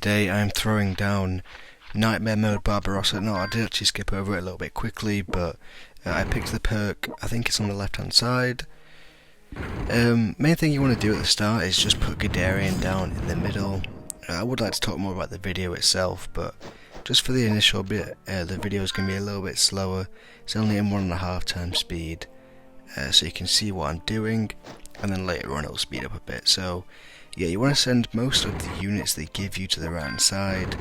today I'm throwing down Nightmare Mode Barbarossa. No, I did actually skip over it a little bit quickly, but I picked the perk. I think it's on the left hand side. Main thing you want to do at the start is just put Guderian down in the middle. I would like to talk more about the video itself, but just for the initial bit, the video is going to be a little bit slower. It's only in 1.5 times speed, so you can see what I'm doing, and then later on it'll speed up a bit. So yeah, you want to send most of the units they give you to the right hand side.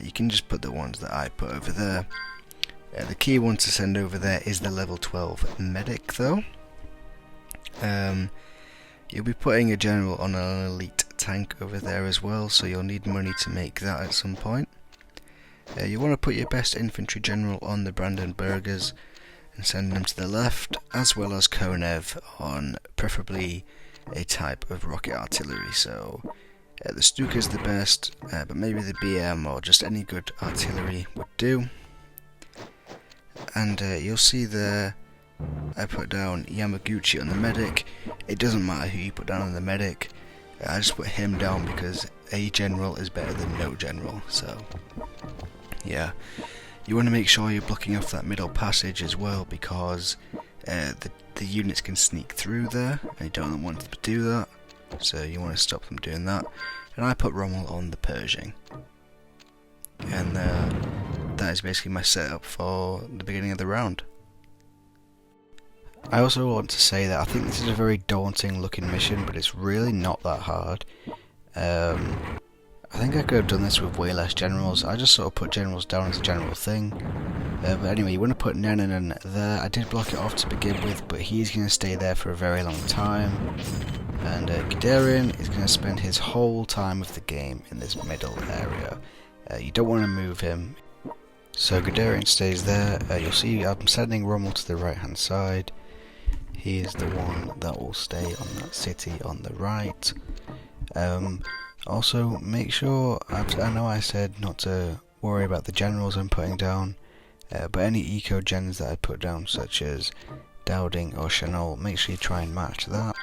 You can just put the ones that I put over there. The key one to send over there is the level 12 medic though. You'll be putting a general on an elite tank over there as well, so you'll need money to make that at some point. You want to put your best infantry general on the Brandenburgers and send them to the left, as well as Konev on preferably a type of rocket artillery. So the Stuka's the best, but maybe the BM or just any good artillery would do. And you'll see there I put down Yamaguchi on the medic. It doesn't matter who you put down on the medic, I just put him down because a general is better than no general. So yeah, you want to make sure you're blocking off that middle passage as well, because the units can sneak through there and you don't want them to do that, so you want to stop them doing that. And I put Rommel on the Pershing, and that is basically my setup for the beginning of the round. I also want to say that I think this is a very daunting looking mission, but it's really not that hard. I think I could have done this with way less generals. I just sort of put generals down as a general thing. But anyway, you want to put Nennen there. I did block it off to begin with, but he's going to stay there for a very long time. And Guderian is going to spend his whole time of the game in this middle area. You don't want to move him. So Guderian stays there. You'll see I'm sending Rommel to the right hand side. He is the one that will stay on that city on the right. Also, make sure, I know I said not to worry about the generals I'm putting down, but any eco gens that I put down, such as Dowding or Chanel, make sure you try and match that.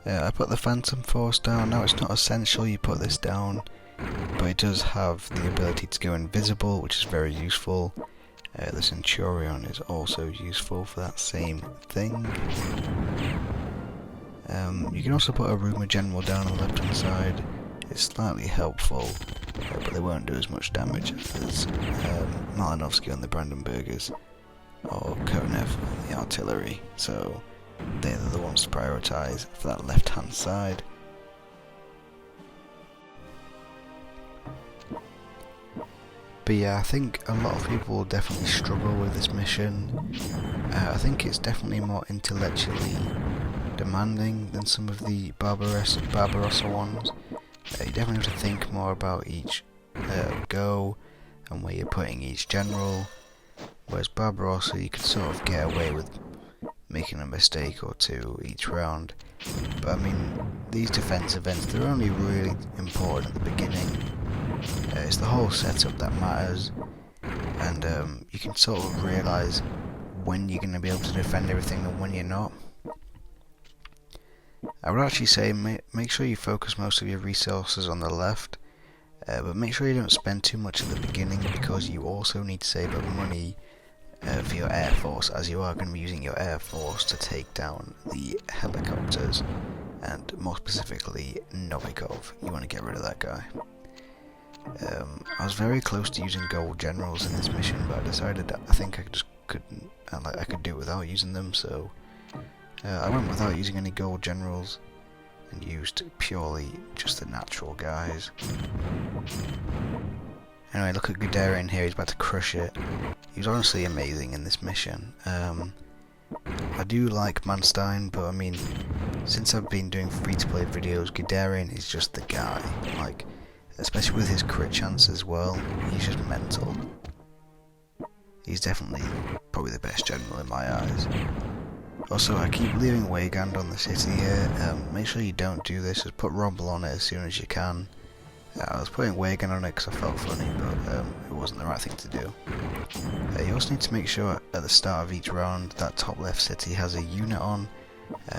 I put the Phantom Force down. Now it's not essential you put this down, but it does have the ability to go invisible, which is very useful. The Centurion is also useful for that same thing. You can also put a Rumour General down on the left hand side. It's slightly helpful, but they won't do as much damage as Malinovsky on the Brandenburgers or Konev on the artillery, so they're the ones to prioritise for that left hand side. But yeah, I think a lot of people will definitely struggle with this mission. I think it's definitely more intellectually demanding than some of the Barbarossa ones. You definitely have to think more about each go and where you're putting each general, whereas Barbarossa you can sort of get away with making a mistake or two each round. But I mean, these defense events, they're only really important at the beginning. It's the whole setup that matters, and you can sort of realise when you're going to be able to defend everything and when you're not. I would actually say make sure you focus most of your resources on the left, but make sure you don't spend too much at the beginning, because you also need to save up money for your air force, as you are going to be using your air force to take down the helicopters, and more specifically Novikov. You want to get rid of that guy. I was very close to using gold generals in this mission, but I decided that I think I just couldn't. I could do it without using them, so I went without using any gold generals and used purely just the natural guys. Anyway, look at Guderian here. He's about to crush it. He was honestly amazing in this mission. I do like Manstein, but I mean, since I've been doing free-to-play videos, Guderian is just the guy. Like, especially with his crit chance as well, he's just mental. He's definitely probably the best general in my eyes. Also, I keep leaving Weygand on the city here. Make sure you don't do this, just put Rommel on it as soon as you can. I was putting Weygand on it because I felt funny, but it wasn't the right thing to do. You also need to make sure at the start of each round that top left city has a unit on.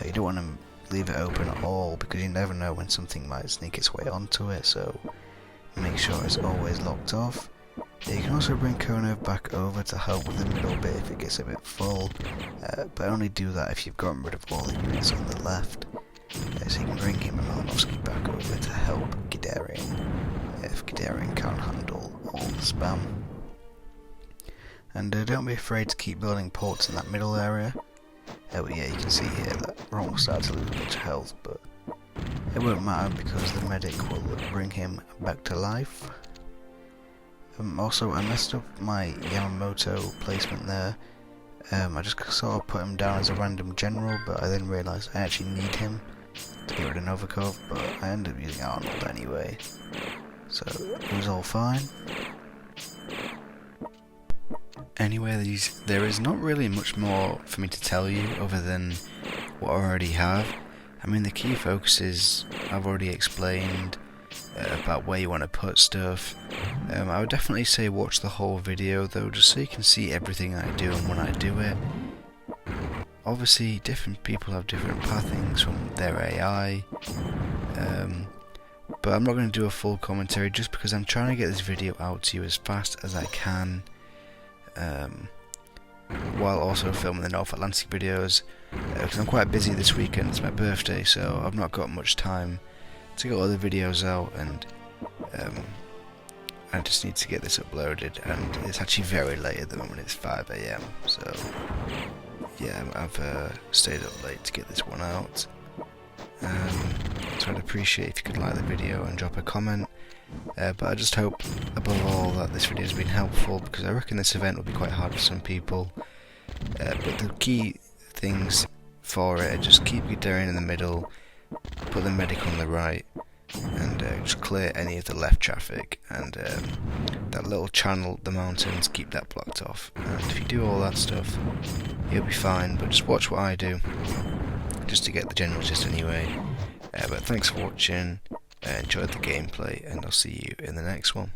You don't want to leave it open at all, because you never know when something might sneak its way onto it, so make sure it's always locked off. You can also bring Konev back over to help with the middle bit if it gets a bit full, but only do that if you've gotten rid of all the units on the left. So you can bring him and Malinovsky back over to help Guderian, if Guderian can't handle all the spam. And don't be afraid to keep building ports in that middle area. But yeah, you can see here that we're almost starting to lose a bunch of health, but it won't matter because the medic will bring him back to life. Also, I messed up my Yamamoto placement there. I just sort of put him down as a random general, but I then realised I actually need him to get rid of Novikov, but I ended up using Arnold anyway. So it was all fine. Anyway, there is not really much more for me to tell you other than what I already have. I mean, the key focuses I've already explained about where you want to put stuff. I would definitely say watch the whole video though, just so you can see everything I do and when I do it. Obviously, different people have different pathings from their AI, but I'm not going to do a full commentary just because I'm trying to get this video out to you as fast as I can. While also filming the North Atlantic videos, because I'm quite busy this weekend. It's my birthday, so I've not got much time to get all the videos out, and I just need to get this uploaded, and it's actually very late at the moment. It's 5 AM, so yeah, I've stayed up late to get this one out. So I'd appreciate if you could like the video and drop a comment. But I just hope, above all, that this video has been helpful, because I reckon this event will be quite hard for some people. But the key things for it are just keep Guderian in the middle, put the medic on the right, and just clear any of the left traffic, and that little channel, the mountains, keep that blocked off. And if you do all that stuff, you'll be fine, but just watch what I do, just to get the general gist anyway. But thanks for watching. Enjoyed the gameplay, and I'll see you in the next one.